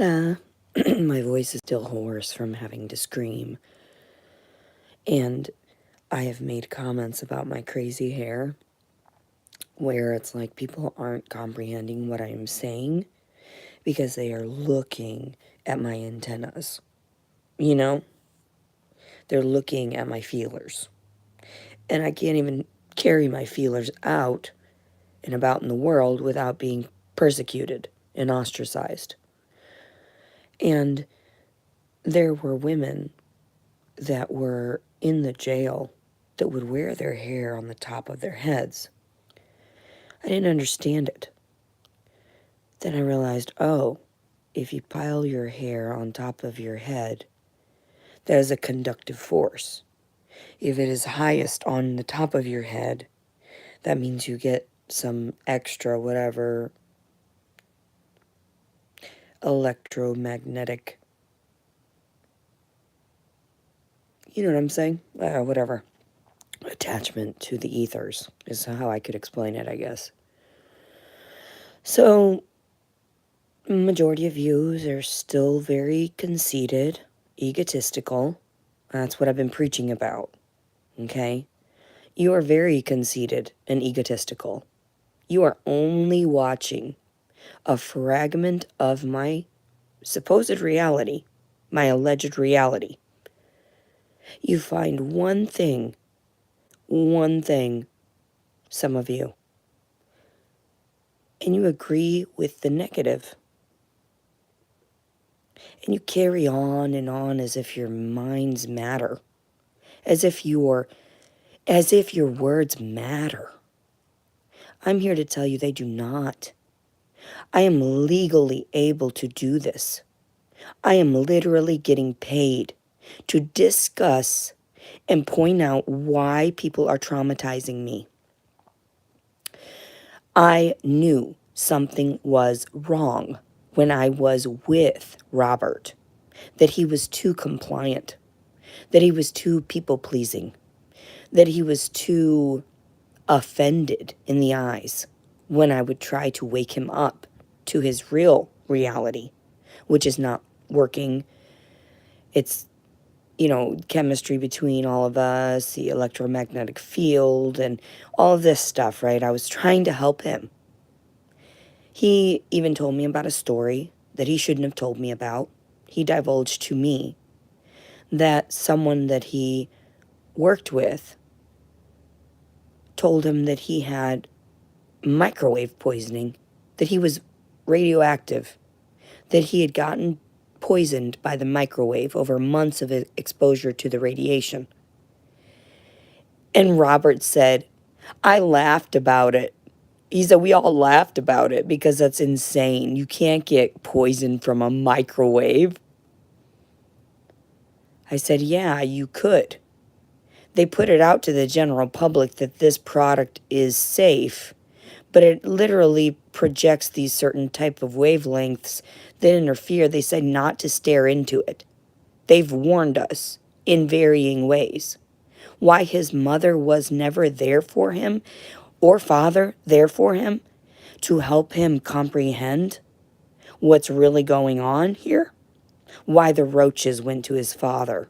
Hola. My voice is still hoarse from having to scream. And I have made comments about my crazy hair where it's like people aren't comprehending what I am saying because they are looking at my antennas. You know? They're looking at my feelers. And I can't even carry my feelers out and about in the world without being persecuted and ostracized. And there were women that were in the jail that would wear their hair on the top of their heads. I didn't understand it. Then I realized, oh, if you pile your hair on top of your head, that is a conductive force. If it is highest on the top of your head, that means you get some extra whatever electromagnetic, you know what I'm saying? Whatever. Attachment to the ethers is how I could explain it, I guess. So, majority of yous are still very conceited, egotistical. That's what I've been preaching about, okay? You are very conceited and egotistical. You are only watching a fragment of my supposed reality, my alleged reality. You find one thing, some of you, and you agree with the negative. And you carry on and on as if your minds matter, as if your words matter. I'm here to tell you they do not. I am legally able to do this. I am literally getting paid to discuss and point out why people are traumatizing me. I knew something was wrong when I was with Robert, that he was too compliant, that he was too people-pleasing, that he was too offended in the eyes when I would try to wake him up to his real reality, which is not working. It's, chemistry between all of us, the electromagnetic field, and all of this stuff, right? I was trying to help him. He even told me about a story that he shouldn't have told me about. He divulged to me that someone that he worked with told him that he had microwave poisoning, that he was radioactive, that he had gotten poisoned by the microwave over months of exposure to the radiation. And Robert said, I laughed about it. He said, we all laughed about it because that's insane. You can't get poisoned from a microwave. I said, yeah, you could. They put it out to the general public that this product is safe, but it literally projects these certain type of wavelengths that interfere. They say not to stare into it. They've warned us in varying ways. Why his mother was never there for him, or father there for him, to help him comprehend what's really going on here. Why the roaches went to his father.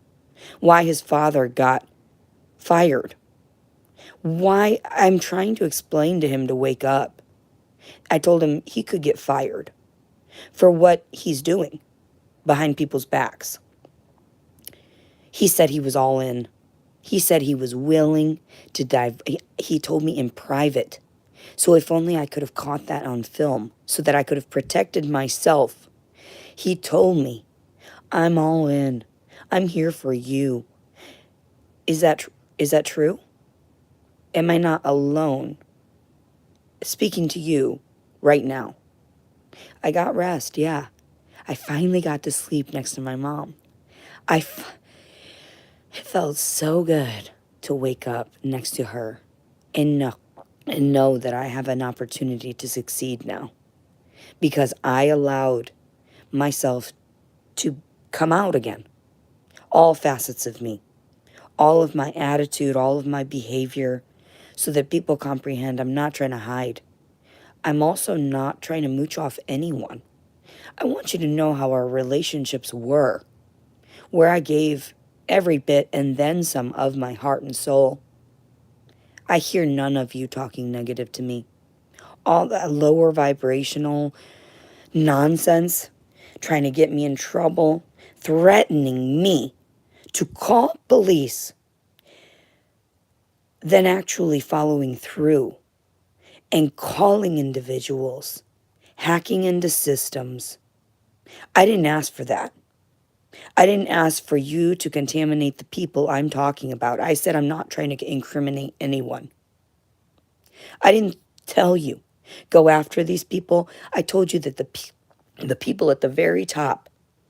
Why his father got fired. Why I'm trying to explain to him to wake up. I told him he could get fired for what he's doing behind people's backs. He said he was all in. He said he was willing to dive. He told me in private. So if only I could have caught that on film so that I could have protected myself. He told me, I'm all in. I'm here for you. Is that true? Am I not alone speaking to you right now? I got rest, yeah. I finally got to sleep next to my mom. It felt so good to wake up next to her and know that I have an opportunity to succeed now because I allowed myself to come out again. All facets of me, all of my attitude, all of my behavior, so that people comprehend I'm not trying to hide. I'm also not trying to mooch off anyone. I want you to know how our relationships were, where I gave every bit and then some of my heart and soul. I hear none of you talking negative to me. All that lower vibrational nonsense, trying to get me in trouble, threatening me to call police, then actually following through and calling individuals, hacking into systems. I didn't ask for that. I didn't ask for you to contaminate the people I'm talking about. I said I'm not trying to incriminate anyone. I didn't tell you go after these people. I told you that the people at the very top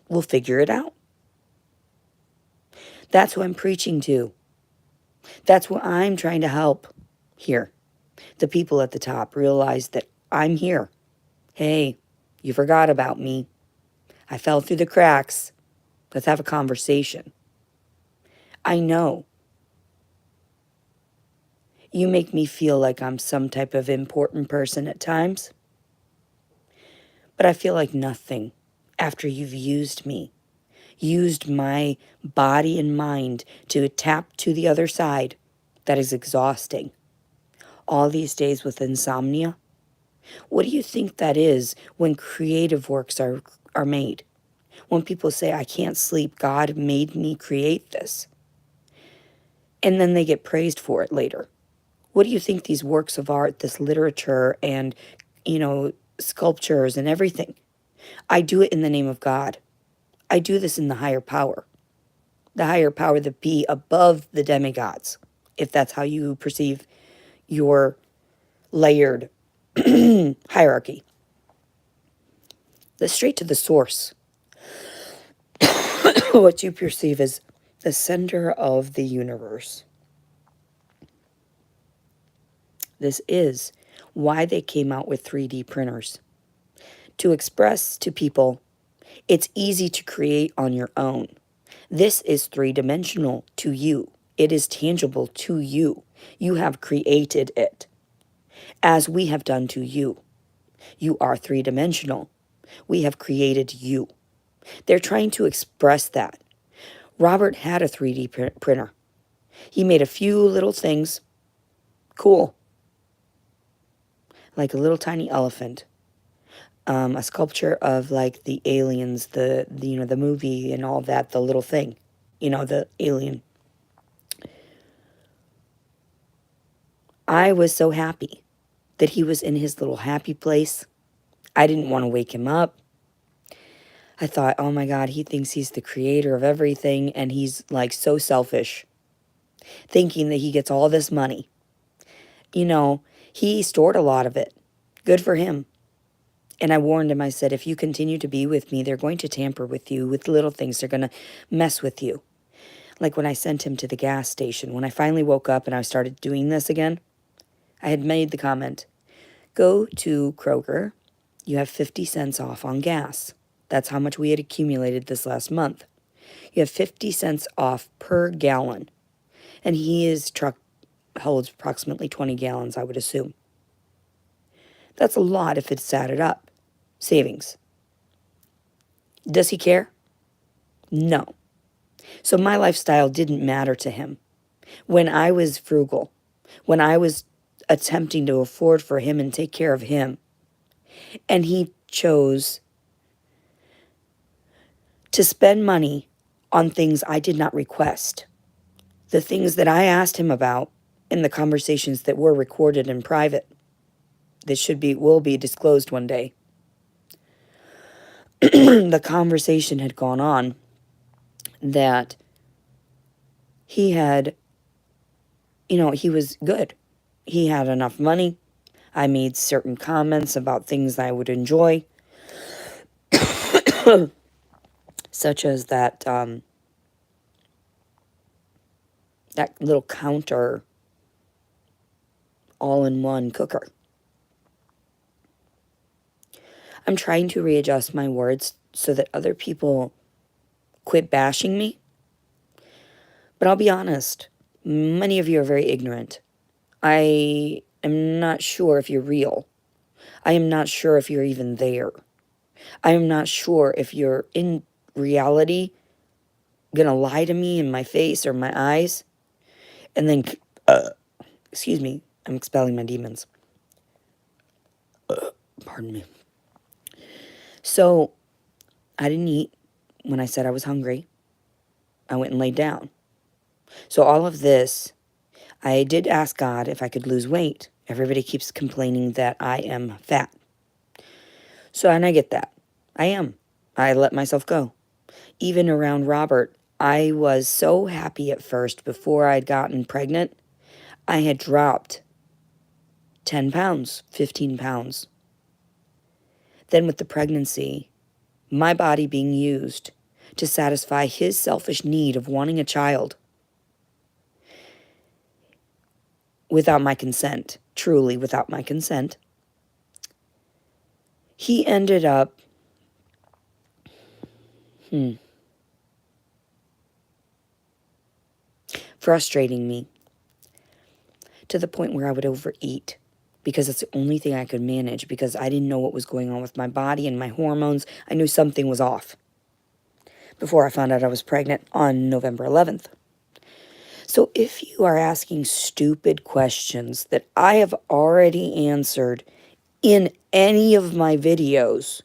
will figure it out. That's who I'm preaching to. That's what I'm trying to help here. The people at the top realize that I'm here. Hey, you forgot about me. I fell through the cracks. Let's have a conversation. I know you make me feel like I'm some type of important person at times, but I feel like nothing after you've used me, used my body and mind to tap to the other side. That is exhausting. All these days with insomnia. What do you think that is when creative works are made? When people say, I can't sleep, God made me create this. And then they get praised for it later. What do you think these works of art, this literature and, sculptures and everything? I do it in the name of God. I do this in the higher power that be above the demigods, if that's how you perceive your layered hierarchy. Straight to the source. What you perceive as the center of the universe. This is why they came out with 3D printers. To express to people, it's easy to create on your own. This is three-dimensional to you. It is tangible to you. You have created it, as we have done to you. You are three-dimensional. We have created you. They're trying to express that. Robert had a 3D printer. He made a few little things. Cool. Like a little tiny elephant. A sculpture of like the aliens, the movie and all that, the little thing. The alien. I was so happy that he was in his little happy place. I didn't want to wake him up. I thought, oh my God, he thinks he's the creator of everything, and he's like so selfish, thinking that he gets all this money. He stored a lot of it. Good for him. And I warned him, I said, if you continue to be with me, they're going to tamper with you with little things. They're going to mess with you. Like when I sent him to the gas station, when I finally woke up and I started doing this again, I had made the comment, go to Kroger, you have 50 cents off on gas. That's how much we had accumulated this last month. You have 50 cents off per gallon. And his truck holds approximately 20 gallons, I would assume. That's a lot if it's added up. Savings. Does he care? No. So my lifestyle didn't matter to him. When I was frugal, when I was attempting to afford for him and take care of him, and he chose to spend money on things I did not request, the things that I asked him about in the conversations that were recorded in private, that will be disclosed one day. The conversation had gone on that he had, he was good. He had enough money. I made certain comments about things I would enjoy, such as that little counter all-in-one cooker. I'm trying to readjust my words so that other people quit bashing me. But I'll be honest, many of you are very ignorant. I am not sure if you're real. I am not sure if you're even there. I am not sure if you're in reality gonna lie to me in my face or my eyes and then, excuse me, I'm expelling my demons. Pardon me. So, I didn't eat when I said I was hungry. I went and laid down. So all of this, I did ask God if I could lose weight. Everybody keeps complaining that I am fat. So, and I get that. I am. I let myself go. Even around Robert, I was so happy at first before I'd gotten pregnant. I had dropped 10 pounds, 15 pounds. Then with the pregnancy, my body being used to satisfy his selfish need of wanting a child without my consent, truly without my consent, he ended up frustrating me to the point where I would overeat because it's the only thing I could manage because I didn't know what was going on with my body and my hormones. I knew something was off before I found out I was pregnant on November 11th. So if you are asking stupid questions that I have already answered in any of my videos,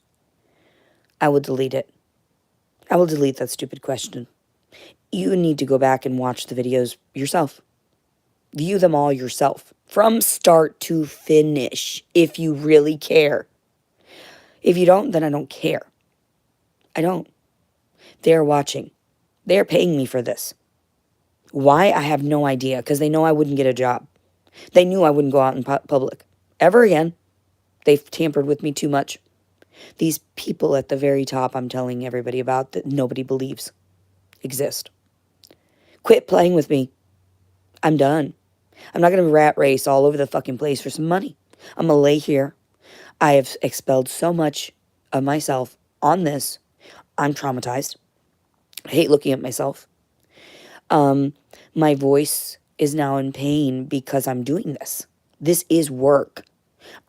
I will delete it. I will delete that stupid question. You need to go back and watch the videos yourself. View them all yourself from start to finish if you really care. If you don't, then I don't care. I don't. They're watching. They're paying me for this. Why? I have no idea, because they know I wouldn't get a job. They knew I wouldn't go out in public ever again. They've tampered with me too much. These people at the very top I'm telling everybody about that nobody believes exist. Quit playing with me. I'm done. I'm not going to rat race all over the fucking place for some money. I'm going to lay here. I have expelled so much of myself on this. I'm traumatized. I hate looking at myself. My voice is now in pain because I'm doing this. This is work.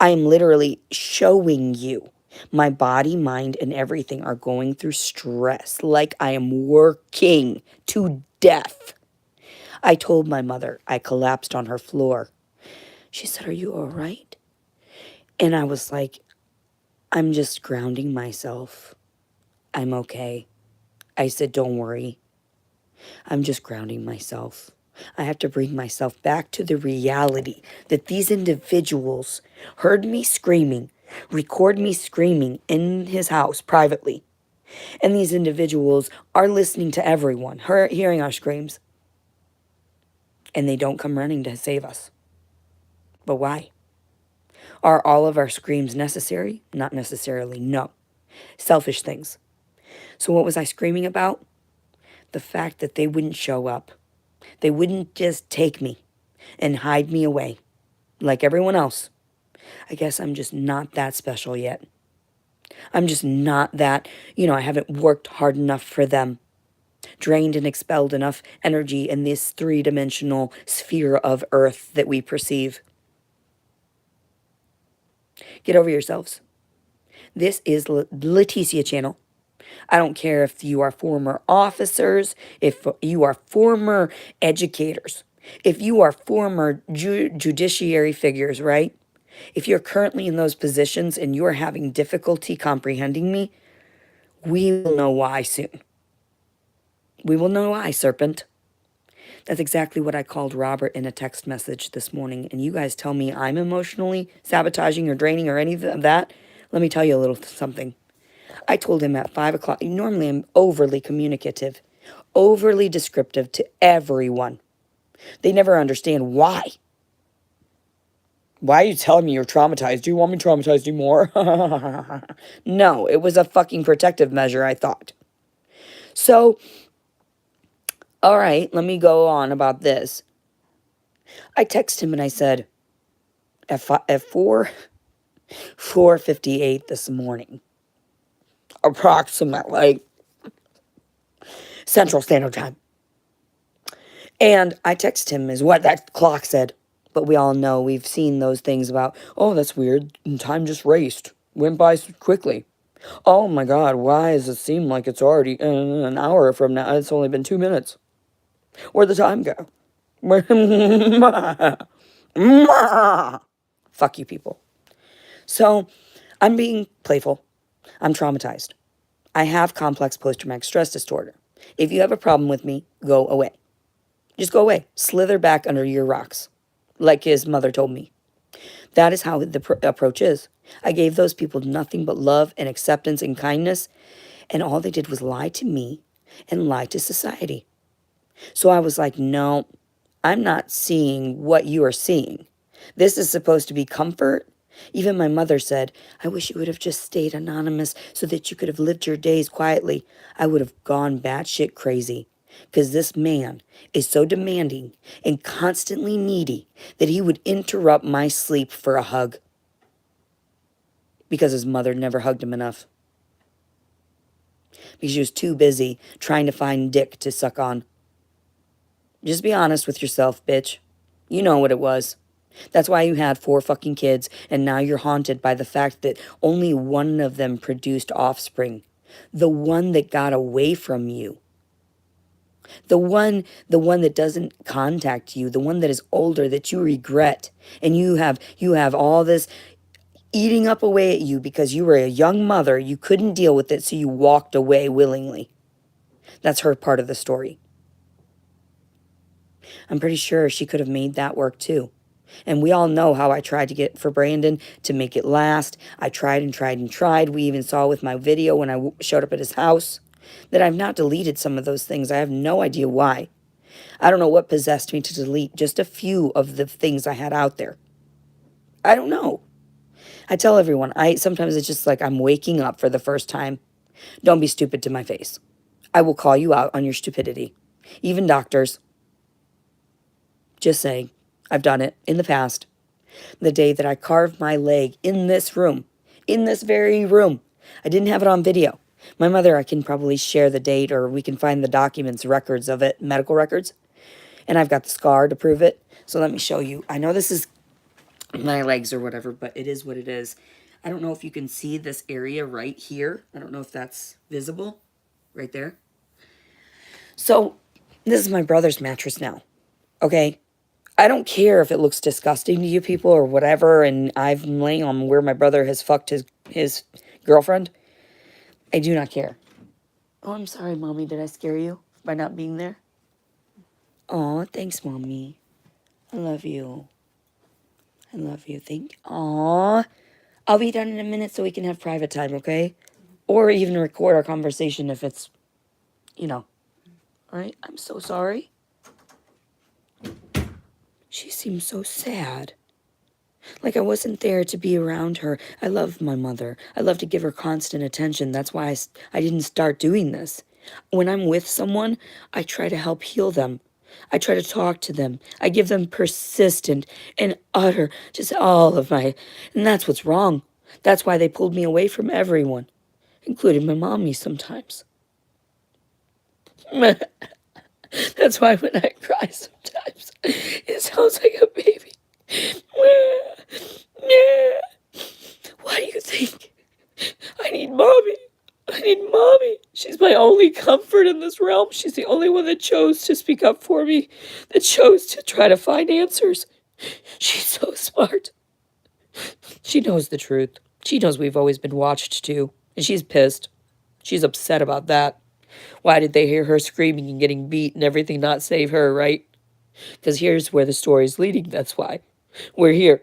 I am literally showing you my body, mind, and everything are going through stress like I am working to death. I told my mother I collapsed on her floor. She said, "Are you all right?" And I was like, "I'm just grounding myself. I'm okay." I said, "Don't worry. I'm just grounding myself. I have to bring myself back to the reality that these individuals heard me screaming, record me screaming in his house privately. And these individuals are listening to everyone, hearing our screams. And they don't come running to save us. But why? Are all of our screams necessary? Not necessarily, no. Selfish things. So what was I screaming about? The fact that they wouldn't show up. They wouldn't just take me and hide me away like everyone else. I guess I'm just not that special yet. I'm just not that, I haven't worked hard enough for them. Drained and expelled enough energy in this three-dimensional sphere of earth that we perceive. Get over yourselves. This is Leticia Channel. I don't care if you are former officers, if you are former educators, if you are former judiciary figures, right? If you're currently in those positions and you're having difficulty comprehending me, we will know why soon. We will know why, serpent. That's exactly what I called Robert in a text message this morning. And you guys tell me I'm emotionally sabotaging or draining or any of that. Let me tell you a little something. I told him at 5 o'clock. Normally I'm overly communicative, overly descriptive to everyone. They never understand why. Why are you telling me you're traumatized? Do you want me traumatized you more? No, it was a fucking protective measure, I thought. So, all right, let me go on about this. I texted him and I said, at 4:58 this morning, approximately, Central Standard Time. And I texted him is what that clock said. But we all know, we've seen those things about, oh, that's weird, and time just raced, went by quickly. Oh my God, why does it seem like it's already an hour from now? It's only been 2 minutes. Where'd the time go? Fuck you people. So, I'm being playful. I'm traumatized. I have complex post-traumatic stress disorder. If you have a problem with me, go away. Just go away. Slither back under your rocks, like his mother told me. That is how the approach is. I gave those people nothing but love and acceptance and kindness, and all they did was lie to me and lie to society. So I was like, no, I'm not seeing what you are seeing. This is supposed to be comfort. Even my mother said, I wish you would have just stayed anonymous so that you could have lived your days quietly. I would have gone batshit crazy. Because this man is so demanding and constantly needy that he would interrupt my sleep for a hug. Because his mother never hugged him enough. Because she was too busy trying to find dick to suck on. Just be honest with yourself, bitch. You know what it was. That's why you had 4 fucking kids, and now you're haunted by the fact that only one of them produced offspring. The one that got away from you. The one that doesn't contact you, the one that is older that you regret. And you have all this eating up away at you because you were a young mother, you couldn't deal with it, so you walked away willingly. That's her part of the story. I'm pretty sure she could have made that work too. And we all know how I tried to get for Brandon to make it last. I tried and tried and tried. We even saw with my video when I showed up at his house that I've not deleted some of those things. I have no idea why. I don't know what possessed me to delete just a few of the things I had out there. I don't know. I tell everyone, sometimes it's just like I'm waking up for the first time. Don't be stupid to my face. I will call you out on your stupidity. Even doctors. Just saying. I've done it in the past. The day that I carved my leg in this room, in this very room. I didn't have it on video. My mother, I can probably share the date, or we can find the documents, records of it, medical records. And I've got the scar to prove it. So let me show you. I know this is my legs or whatever, but it is what it is. I don't know if you can see this area right here. I don't know if that's visible right there. So this is my brother's mattress now. Okay? I don't care if it looks disgusting to you people or whatever, and I'm laying on where my brother has fucked his girlfriend. I do not care. Oh, I'm sorry, Mommy. Did I scare you by not being there? Aw, thanks, Mommy. I love you. I love you. Thank you. Aw. I'll be done in a minute so we can have private time, okay? Or even record our conversation if it's, All right? I'm so sorry. She seems so sad. Like I wasn't there to be around her. I love my mother. I love to give her constant attention. That's why I didn't start doing this. When I'm with someone, I try to help heal them. I try to talk to them. I give them persistent and utter, just all of my... And that's what's wrong. That's why they pulled me away from everyone, including my mommy sometimes. That's why when I cry sometimes, it sounds like a baby. Why do you think? I need mommy. I need mommy. She's my only comfort in this realm. She's the only one that chose to speak up for me, that chose to try to find answers. She's so smart. She knows the truth. She knows we've always been watched too, and she's pissed. She's upset about that. Why did they hear her screaming and getting beat and everything not save her, right? Because here's where the story's leading, that's why. We're here.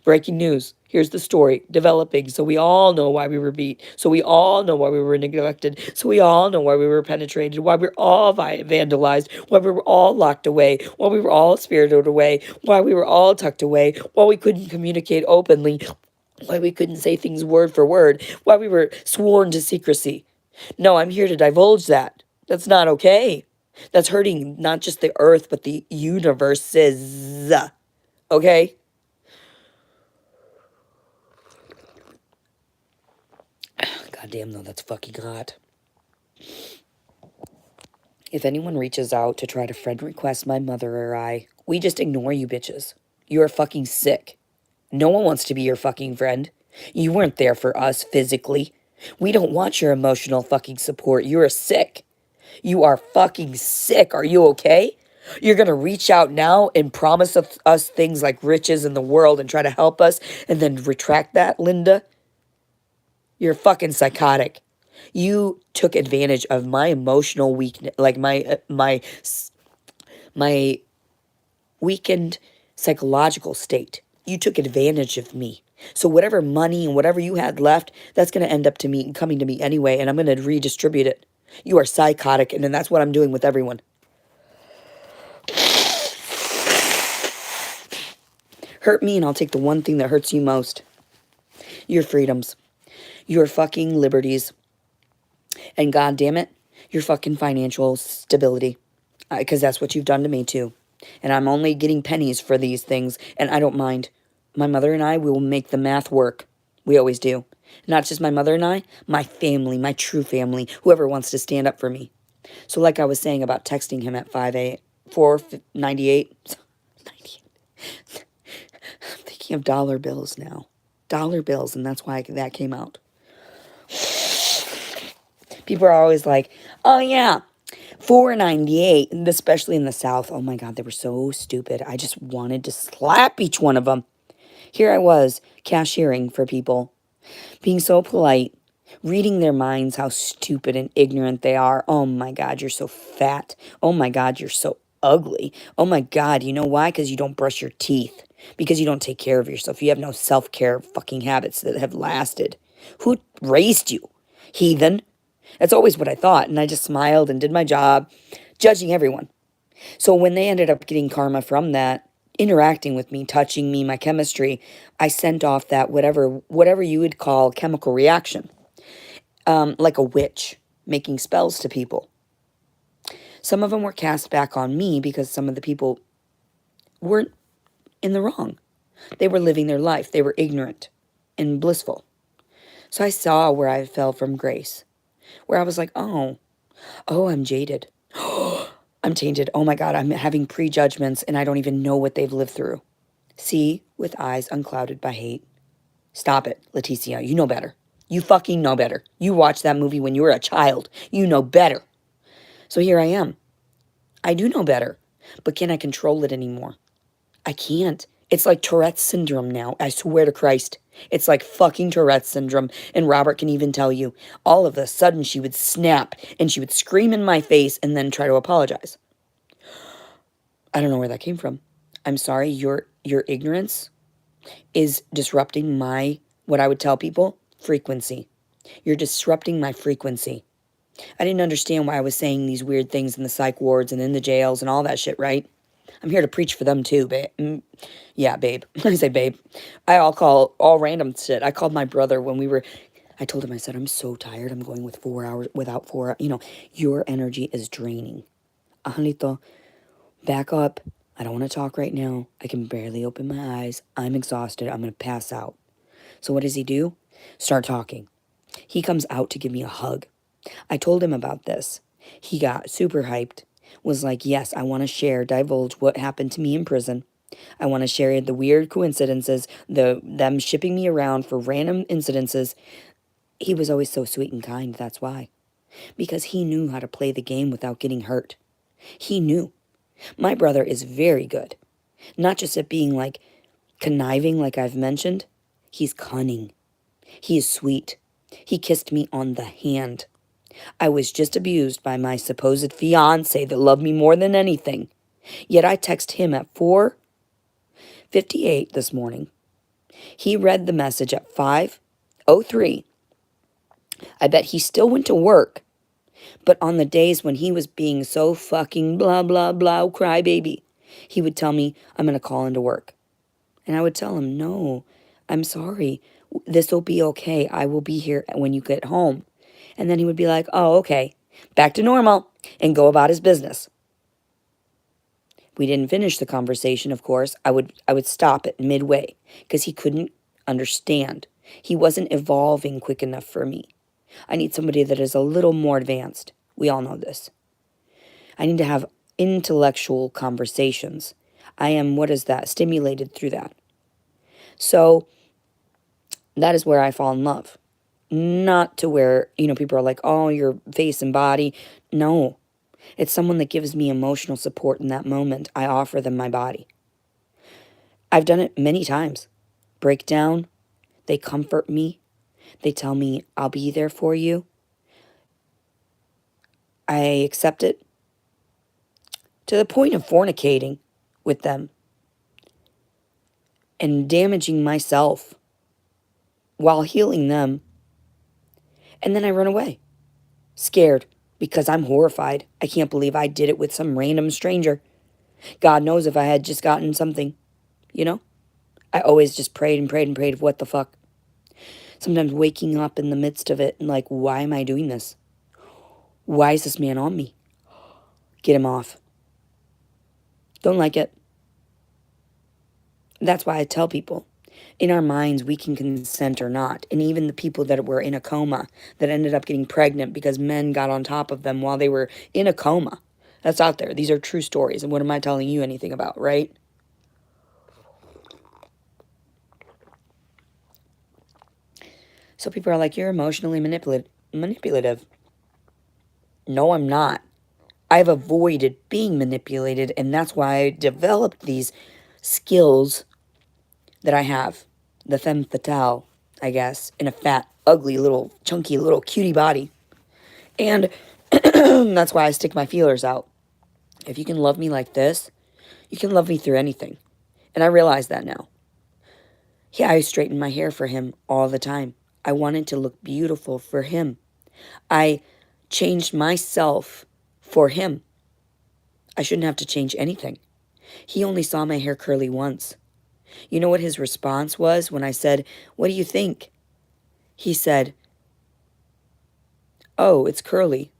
Breaking news. Here's the story. Developing. So we all know why we were beat. So we all know why we were neglected. So we all know why we were penetrated. Why we're all vandalized. Why we were all locked away. Why we were all spirited away. Why we were all tucked away. Why we couldn't communicate openly. Why we couldn't say things word for word. Why we were sworn to secrecy. No, I'm here to divulge that. That's not okay. That's hurting not just the earth, but the universes. Okay? Goddamn, though, that's fucking hot. If anyone reaches out to try to friend request my mother or I, we just ignore you bitches. You are fucking sick. No one wants to be your fucking friend. You weren't there for us physically. We don't want your emotional fucking support. You are sick. You are fucking sick. Are you okay? You're going to reach out now and promise us things like riches in the world and try to help us and then retract that, Linda? You're fucking psychotic. You took advantage of my emotional weakness, like my weakened psychological state. You took advantage of me. So whatever money and whatever you had left, that's going to end up to me and coming to me anyway, and I'm going to redistribute it. You are psychotic, and then that's what I'm doing with everyone. Hurt me, and I'll take the one thing that hurts you most. Your freedoms. Your fucking liberties. And God damn it, your fucking financial stability. Because that's what you've done to me too. And I'm only getting pennies for these things, and I don't mind. My mother and I, we will make the math work. We always do. Not just my mother and I, my family, my true family, whoever wants to stand up for me. So like I was saying about texting him at 498. I'm thinking of dollar bills now. Dollar bills, and that's why that came out. People are always like, oh yeah, 498, and especially in the South. Oh my God, they were so stupid. I just wanted to slap each one of them. Here I was, cashiering for people, being so polite, reading their minds, how stupid and ignorant they are. Oh my God, you're so fat. Oh my God, you're so ugly. Oh my God, you know why? Because you don't brush your teeth. Because you don't take care of yourself. You have no self-care fucking habits that have lasted. Who raised you? Heathen. That's always what I thought. And I just smiled and did my job, judging everyone. So when they ended up getting karma from that, interacting with me, touching me, my chemistry, I sent off that whatever you would call chemical reaction, like a witch making spells to people. Some of them were cast back on me because some of the people weren't in the wrong. They were living their life. They were ignorant and blissful. So I saw where I fell from grace, where I was like, oh, I'm jaded. I'm tainted. Oh my God, I'm having prejudgments and I don't even know what they've lived through. See with eyes unclouded by hate. Stop it, Leticia. You know better. You fucking know better. You watched that movie when you were a child. You know better. So here I am. I do know better. But can I control it anymore? I can't. It's like Tourette's syndrome now. I swear to Christ. It's like fucking Tourette's syndrome. And Robert can even tell you. All of a sudden she would snap and she would scream in my face and then try to apologize. I don't know where that came from. I'm sorry, your ignorance is disrupting my, what I would tell people, frequency. You're disrupting my frequency. I didn't understand why I was saying these weird things in the psych wards and in the jails and all that shit, right? I'm here to preach for them too, babe. Yeah, babe. I say babe. I'll call all random shit. I called my brother when I told him, I said, I'm so tired. I'm going with 4 hours, without 4 hours. You know, your energy is draining. Angelito, back up. I don't want to talk right now. I can barely open my eyes. I'm exhausted. I'm going to pass out. So what does he do? Start talking. He comes out to give me a hug. I told him about this. He got super hyped. Was like, yes, I want to divulge what happened to me in prison. I want to share the weird coincidences, them shipping me around for random incidences. He was always so sweet and kind, that's why. Because he knew how to play the game without getting hurt. He knew. My brother is very good. Not just at being like conniving like I've mentioned. He's cunning. He is sweet. He kissed me on the hand. I was just abused by my supposed fiancé that loved me more than anything. Yet I text him at 4:58 this morning. He read the message at 5:03. I bet he still went to work. But on the days when he was being so fucking blah, blah, blah, crybaby, he would tell me, I'm going to call into work. And I would tell him, no, I'm sorry. This will be okay. I will be here when you get home. And then he would be like, oh, okay, back to normal, and go about his business. We didn't finish the conversation, of course. I would stop it midway because he couldn't understand. He wasn't evolving quick enough for me. I need somebody that is a little more advanced. We all know this. I need to have intellectual conversations. I am, stimulated through that. So that is where I fall in love Not to where, people are like, oh, your face and body. No, it's someone that gives me emotional support in that moment. I offer them my body. I've done it many times. Breakdown, they comfort me. They tell me, I'll be there for you. I accept it to the point of fornicating with them and damaging myself while healing them. And then I run away, scared, because I'm horrified. I can't believe I did it with some random stranger. God knows if I had just gotten something, you know? I always just prayed and prayed and prayed, what the fuck? Sometimes waking up in the midst of it and like, why am I doing this? Why is this man on me? Get him off. Don't like it. That's why I tell people, in our minds, we can consent or not. And even the people that were in a coma that ended up getting pregnant because men got on top of them while they were in a coma. That's out there. These are true stories. And what am I telling you anything about, right? So people are like, you're emotionally manipulative. No, I'm not. I've avoided being manipulated, and that's why I developed these skills that I have. The femme fatale, I guess, in a fat, ugly, little, chunky, little cutie body. And that's why I stick my feelers out. If you can love me like this, you can love me through anything. And I realize that now. Yeah, I straighten my hair for him all the time. I wanted to look beautiful for him. I changed myself for him. I shouldn't have to change anything. He only saw my hair curly once. You know what his response was when I said, what do you think? He said, oh, it's curly.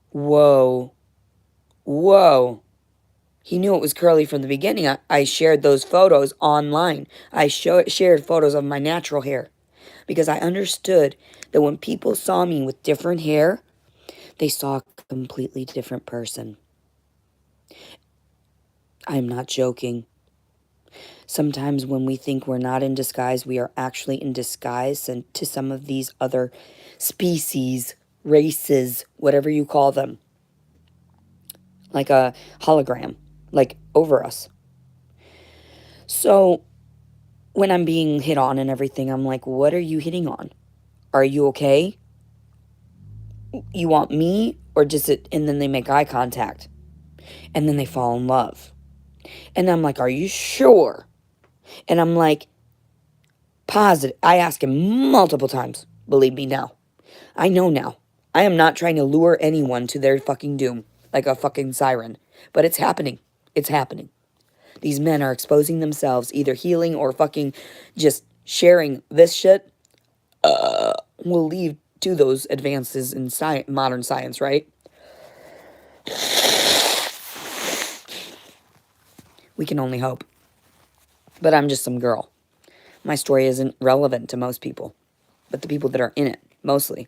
Whoa. Whoa. He knew it was curly from the beginning. I shared those photos online. I shared photos of my natural hair because I understood that when people saw me with different hair, they saw a completely different person. I'm not joking. Sometimes when we think we're not in disguise, we are actually in disguise and to some of these other species, races, whatever you call them. Like a hologram, like over us. So when I'm being hit on and everything, I'm like, what are you hitting on? Are you okay? You want me? Or just it? And then they make eye contact. And then they fall in love. And I'm like, are you sure? And I'm like, positive. I ask him multiple times. Believe me now. I know now. I am not trying to lure anyone to their fucking doom like a fucking siren. But it's happening. It's happening. These men are exposing themselves, either healing or fucking just sharing this shit. Will lead to those advances in modern science, right? We can only hope. But I'm just some girl. My story isn't relevant to most people, but the people that are in it, mostly.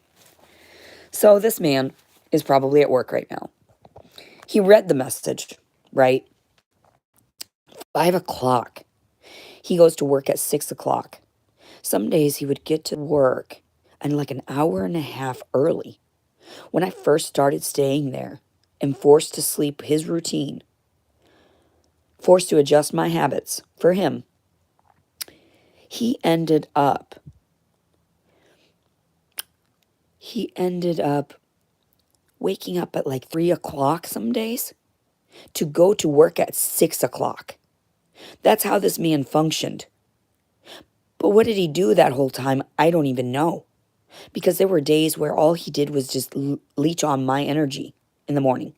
So this man is probably at work right now. He read the message, right? 5 o'clock. He goes to work at 6 o'clock. Some days he would get to work and like an hour and a half early. When I first started staying there and forced to sleep his routine, forced to adjust my habits for him, he ended up waking up at like 3 o'clock some days to go to work at 6 o'clock. That's how this man functioned. But what did he do that whole time? I don't even know. Because there were days where all he did was just leech on my energy in the morning.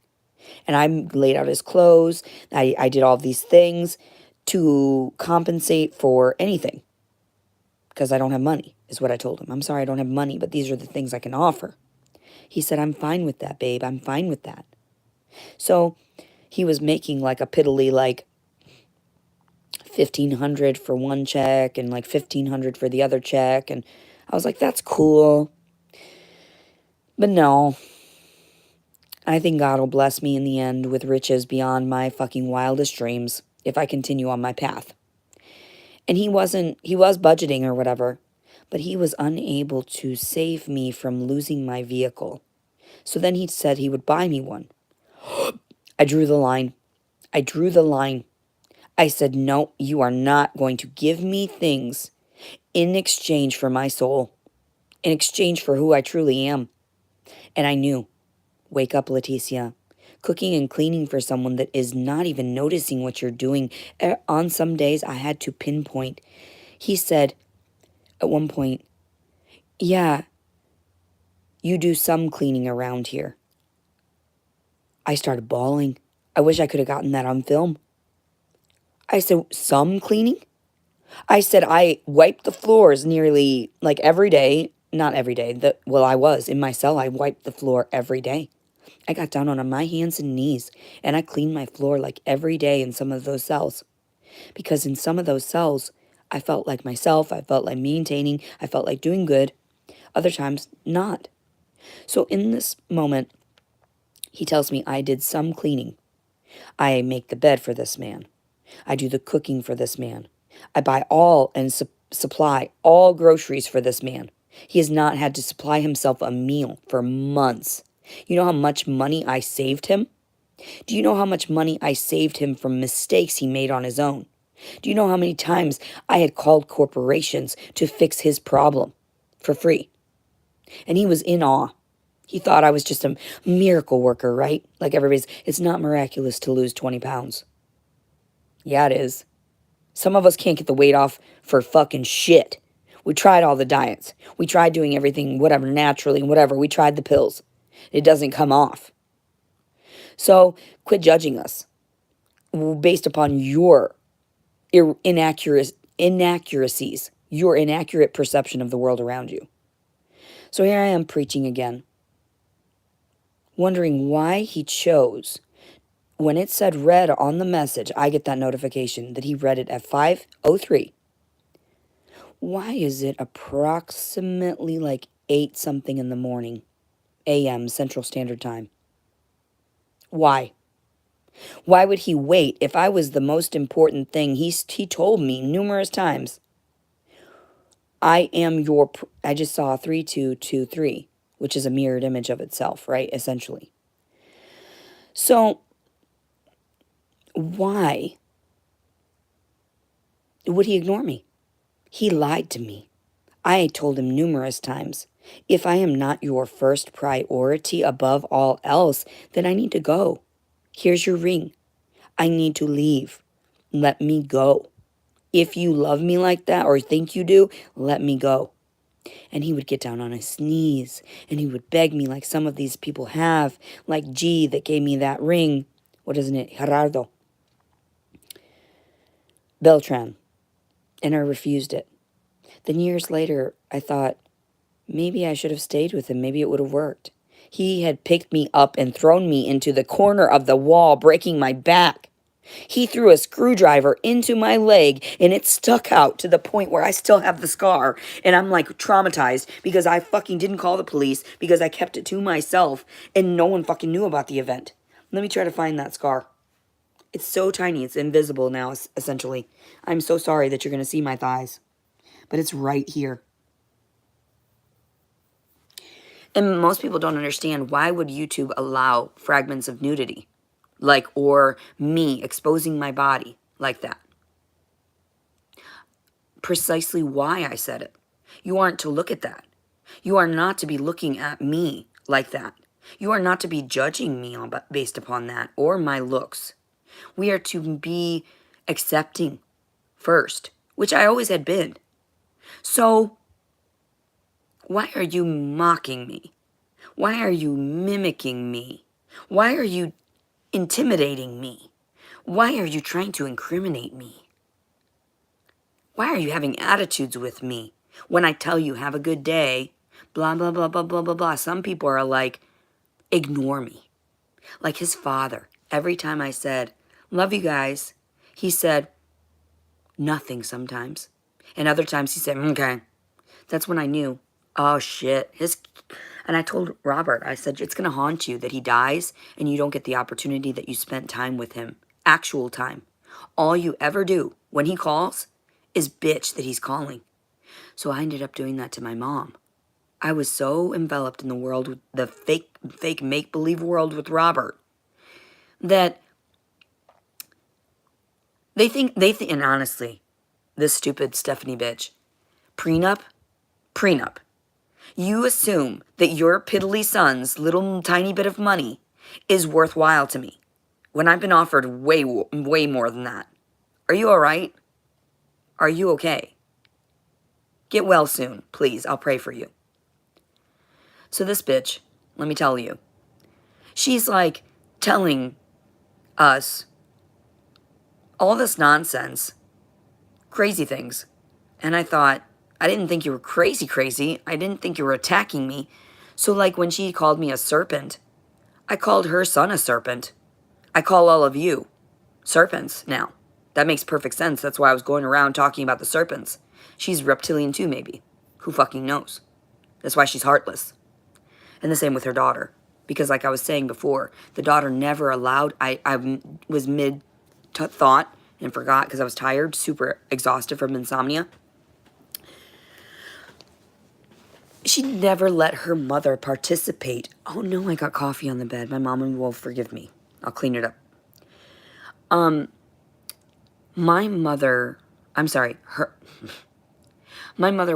And I laid out his clothes. I did all these things to compensate for anything. Because I don't have money, is what I told him. I'm sorry I don't have money, but these are the things I can offer. He said, I'm fine with that, babe. I'm fine with that. So he was making like a piddly like $1,500 for one check and like $1,500 for the other check. And I was like, that's cool. But no, I think God will bless me in the end with riches beyond my fucking wildest dreams if I continue on my path. And he was budgeting or whatever, but he was unable to save me from losing my vehicle. So then he said he would buy me one. I drew the line. I drew the line. I said, no, you are not going to give me things in exchange for my soul, in exchange for who I truly am. And I knew, wake up, Leticia. Cooking and cleaning for someone that is not even noticing what you're doing. On some days, I had to pinpoint. He said at one point, yeah, you do some cleaning around here. I started bawling. I wish I could have gotten that on film. I said, some cleaning? I said, I wipe the floors nearly like every day. Not every day. I was in my cell. I wiped the floor every day. I got down on my hands and knees and I cleaned my floor like every day in some of those cells. Because in some of those cells, I felt like myself. I felt like maintaining. I felt like doing good. Other times, not. So in this moment, he tells me I did some cleaning. I make the bed for this man. I do the cooking for this man. I buy all and supply all groceries for this man. He has not had to supply himself a meal for months. You know how much money I saved him? Do you know how much money I saved him from mistakes he made on his own? Do you know how many times I had called corporations to fix his problem for free? And he was in awe. He thought I was just a miracle worker, right? Like everybody's, it's not miraculous to lose 20 pounds. Yeah, it is. Some of us can't get the weight off for fucking shit. We tried all the diets. We tried doing everything, whatever, naturally, whatever. We tried the pills. It doesn't come off. So quit judging us based upon your inaccuracies, your inaccurate perception of the world around you. So here I am preaching again, wondering why he chose. When it said read on the message, I get that notification that he read it at 5:03. Why is it approximately like 8 something in the morning, a.m. Central Standard Time? Why? Why would he wait if I was the most important thing? He told me numerous times, I am your, I just saw 3223, which is a mirrored image of itself, right? Essentially. So, why would he ignore me? He lied to me. I told him numerous times, if I am not your first priority above all else, then I need to go. Here's your ring. I need to leave. Let me go. If you love me like that or think you do, let me go. And he would get down on his knees and he would beg me like some of these people have, like G that gave me that ring. What isn't it? Gerardo Beltran. And I refused it. Then years later, I thought, maybe I should have stayed with him. Maybe it would have worked. He had picked me up and thrown me into the corner of the wall, breaking my back. He threw a screwdriver into my leg and it stuck out to the point where I still have the scar. And I'm like traumatized because I fucking didn't call the police because I kept it to myself and no one fucking knew about the event. Let me try to find that scar. It's so tiny. It's invisible now, essentially. I'm so sorry that you're going to see my thighs. But it's right here. And most people don't understand, why would YouTube allow fragments of nudity? Like, or me exposing my body like that. Precisely why I said it. You aren't to look at that. You are not to be looking at me like that. You are not to be judging me based upon that or my looks. We are to be accepting first, which I always had been. So, why are you mocking me? Why are you mimicking me? Why are you intimidating me? Why are you trying to incriminate me? Why are you having attitudes with me when I tell you have a good day, blah, blah, blah, blah, blah, blah, blah. Some people are like, ignore me. Like his father. Every time I said, love you guys, he said nothing sometimes. And other times he said, okay. That's when I knew, oh shit. And I told Robert, I said, it's going to haunt you that he dies and you don't get the opportunity that you spent time with him. Actual time. All you ever do when he calls is bitch that he's calling. So I ended up doing that to my mom. I was so enveloped in the world, with the fake make-believe world with Robert, that they think, and honestly, this stupid Stephanie bitch, prenup. You assume that your piddly son's little tiny bit of money is worthwhile to me, when I've been offered way more than that. Are you all right? Are you okay? Get well soon, please. I'll pray for you. So this bitch, let me tell you, she's like telling us all this nonsense, crazy things. And I thought, I didn't think you were crazy. I didn't think you were attacking me. So like when she called me a serpent, I called her son a serpent. I call all of you serpents now. That makes perfect sense. That's why I was going around talking about the serpents. She's reptilian too, maybe. Who fucking knows? That's why she's heartless. And the same with her daughter. Because like I was saying before, the daughter never allowed, I was mid-thought and forgot because I was tired, super exhausted from insomnia. She never let her mother participate. Oh no, I got coffee on the bed. My mom will forgive me. I'll clean it up. My mother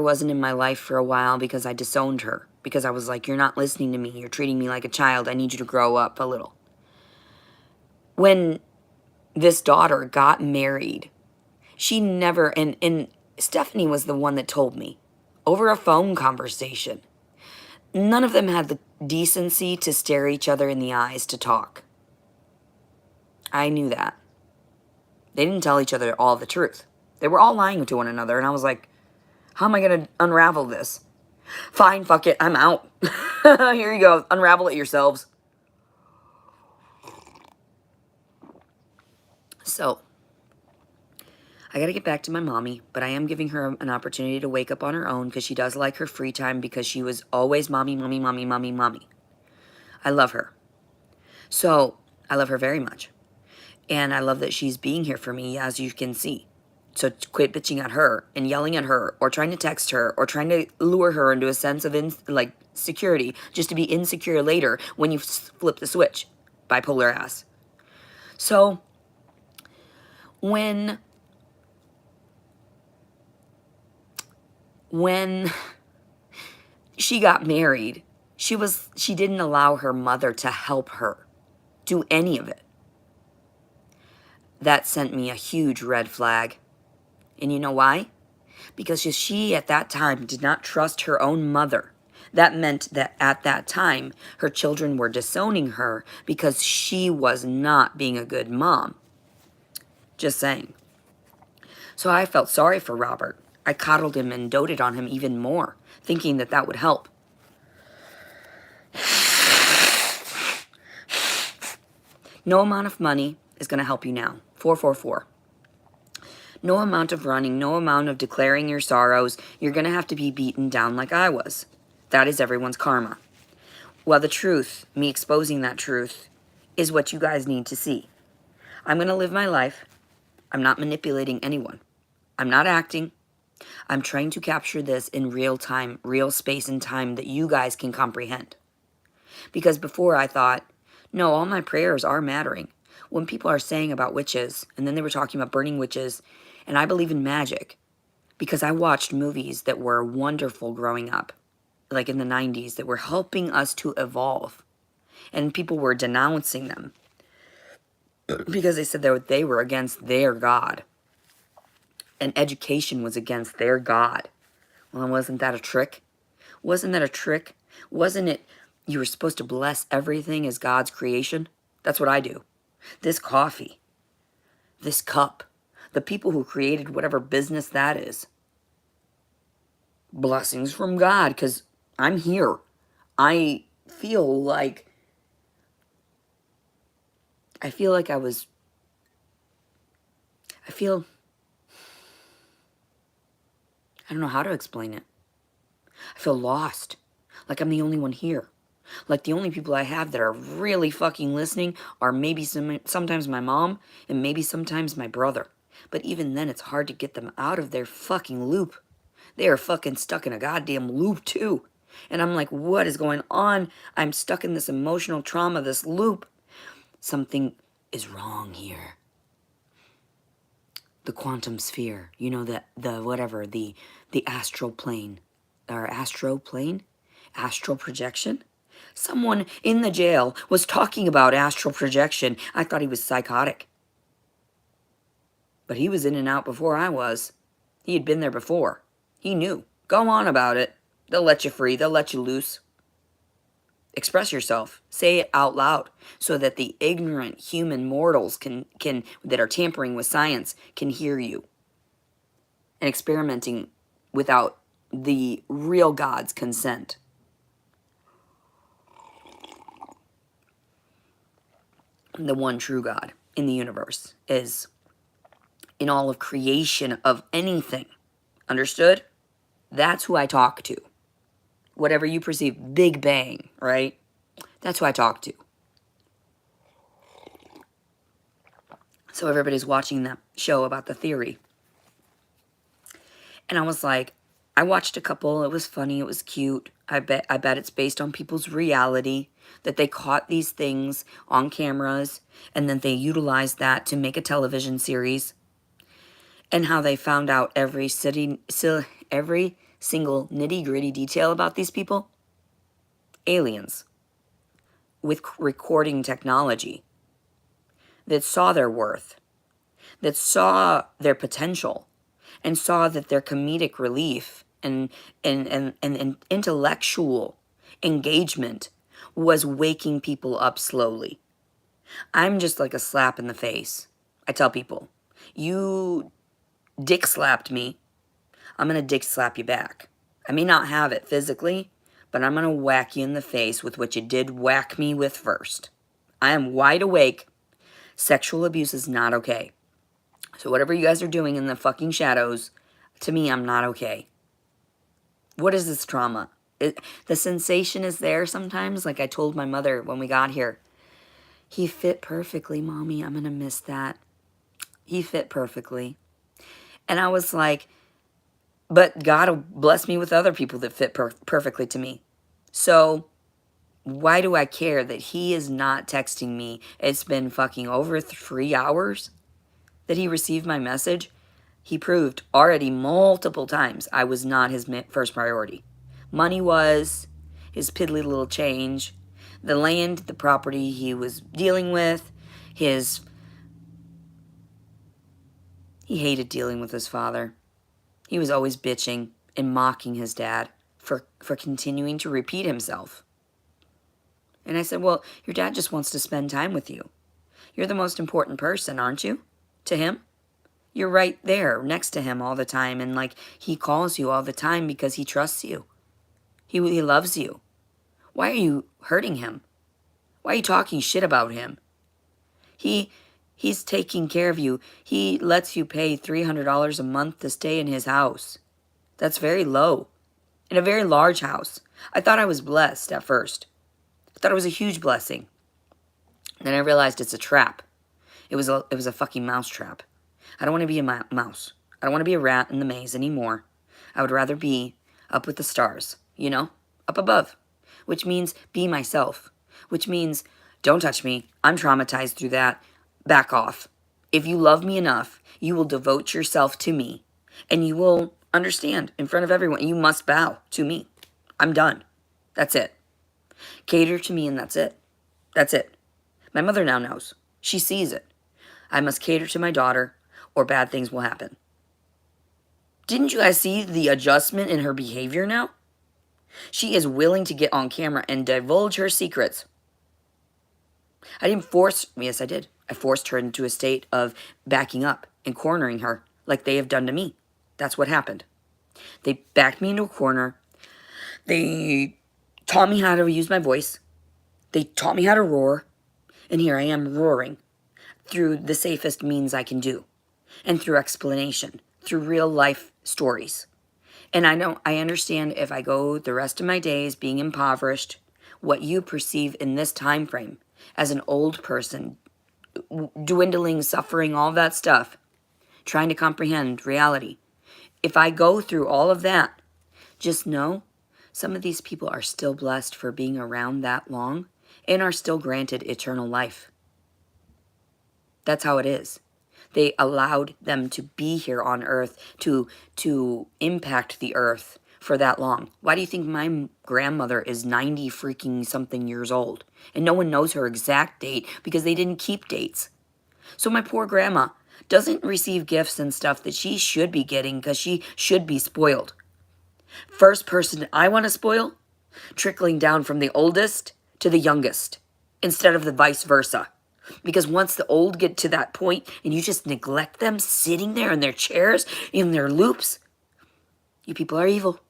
wasn't in my life for a while because I disowned her. Because I was like, you're not listening to me. You're treating me like a child. I need you to grow up a little. When this daughter got married, she never, and Stephanie was the one that told me, over a phone conversation. None of them had the decency to stare each other in the eyes to talk. I knew that. They didn't tell each other all the truth. They were all lying to one another, and I was like, how am I going to unravel this? Fine, fuck it, I'm out. Here you go, unravel it yourselves. So, I gotta get back to my mommy, but I am giving her an opportunity to wake up on her own because she does like her free time because she was always mommy. I love her. So, I love her very much. And I love that she's being here for me, as you can see. So quit bitching at her and yelling at her or trying to text her or trying to lure her into a sense of security just to be insecure later when you flip the switch. Bipolar ass. So, when she got married, she didn't allow her mother to help her do any of it. That sent me a huge red flag. And you know why? Because she at that time did not trust her own mother. That meant that at that time, her children were disowning her because she was not being a good mom. Just saying. So I felt sorry for Robert. I coddled him and doted on him even more, thinking that that would help. No amount of money is going to help you now. 444. No amount of running, no amount of declaring your sorrows. You're going to have to be beaten down like I was. That is everyone's karma. Well, the truth, me exposing that truth, is what you guys need to see. I'm going to live my life. I'm not manipulating anyone. I'm not acting. I'm trying to capture this in real time, real space and time that you guys can comprehend. Because before I thought, no, all my prayers are mattering. When people are saying about witches, and then they were talking about burning witches, and I believe in magic because I watched movies that were wonderful growing up, like in the 90s, that were helping us to evolve. And people were denouncing them because they said they were against their God. And education was against their God. Well, wasn't that a trick? Wasn't that a trick? Wasn't it you were supposed to bless everything as God's creation? That's what I do. This coffee, this cup, the people who created whatever business that is. Blessings from God, because I'm here. I feel like I don't know how to explain it. I feel lost. Like I'm the only one here. Like the only people I have that are really fucking listening are maybe sometimes my mom and maybe sometimes my brother. But even then, it's hard to get them out of their fucking loop. They are fucking stuck in a goddamn loop too. And I'm like, what is going on? I'm stuck in this emotional trauma, this loop. Something is wrong here. The quantum sphere, you know, the astral plane, or astral plane, astral projection. Someone in the jail was talking about astral projection. I thought he was psychotic. But he was in and out before I was. He had been there before. He knew. Go on about it. They'll let you free. They'll let you loose. Express yourself. Say it out loud so that the ignorant human mortals that are tampering with science can hear you. And experimenting without the real God's consent. The one true God in the universe is in all of creation of anything. Understood? That's who I talk to. Whatever you perceive, Big Bang, right? That's who I talk to. So everybody's watching that show about the theory. And I was like, I watched a couple. It was funny. It was cute. I bet it's based on people's reality, that they caught these things on cameras and then they utilized that to make a television series, and how they found out every single nitty-gritty detail about these people. Aliens with recording technology that saw their worth, that saw their potential, and saw that their comedic relief and intellectual engagement was waking people up slowly. I'm just like a slap in the face. I tell people, you dick slapped me, I'm going to dick slap you back. I may not have it physically, but I'm going to whack you in the face with what you did whack me with first. I am wide awake. Sexual abuse is not okay. So whatever you guys are doing in the fucking shadows, to me, I'm not okay. What is this trauma? The sensation is there sometimes. Like I told my mother when we got here, he fit perfectly, Mommy. I'm going to miss that. He fit perfectly. And I was like, but God will bless me with other people that fit perfectly to me. So why do I care that he is not texting me? It's been fucking over 3 hours that he received my message. He proved already multiple times I was not his first priority. Money was, his piddly little change, the land, the property he was dealing with, he hated dealing with his father. He was always bitching and mocking his dad for continuing to repeat himself. And I said, well, your dad just wants to spend time with you. You're the most important person, aren't you? To him? You're right there next to him all the time. And like he calls you all the time because he trusts you. He loves you. Why are you hurting him? Why are you talking shit about him? He's taking care of you. He lets you pay $300 a month to stay in his house. That's very low. In a very large house. I thought I was blessed at first. I thought it was a huge blessing. Then I realized it's a trap. It was a fucking mouse trap. I don't want to be a mouse. I don't want to be a rat in the maze anymore. I would rather be up with the stars, you know? Up above. Which means be myself. Which means don't touch me. I'm traumatized through that. Back off. If you love me enough, you will devote yourself to me. And you will understand in front of everyone. You must bow to me. I'm done. That's it. Cater to me and that's it. That's it. My mother now knows. She sees it. I must cater to my daughter or bad things will happen. Didn't you guys see the adjustment in her behavior now? She is willing to get on camera and divulge her secrets. I didn't force, yes I did. I forced her into a state of backing up and cornering her like they have done to me. That's what happened. They backed me into a corner. They taught me how to use my voice. They taught me how to roar. And here I am roaring through the safest means I can do. And through explanation. Through real life stories. And I understand if I go the rest of my days being impoverished, what you perceive in this time frame as an old person, dwindling, suffering, all that stuff. trying to comprehend reality. If I go through all of that, just know some of these people are still blessed for being around that long and are still granted eternal life. That's how it is. They allowed them to be here on earth, to impact the earth for that long. Why do you think my grandmother is 90 freaking something years old? And no one knows her exact date because they didn't keep dates. So my poor grandma doesn't receive gifts and stuff that she should be getting because she should be spoiled. First person I want to spoil, trickling down from the oldest to the youngest, instead of the vice versa. Because once the old get to that point and you just neglect them sitting there in their chairs, in their loops, you people are evil.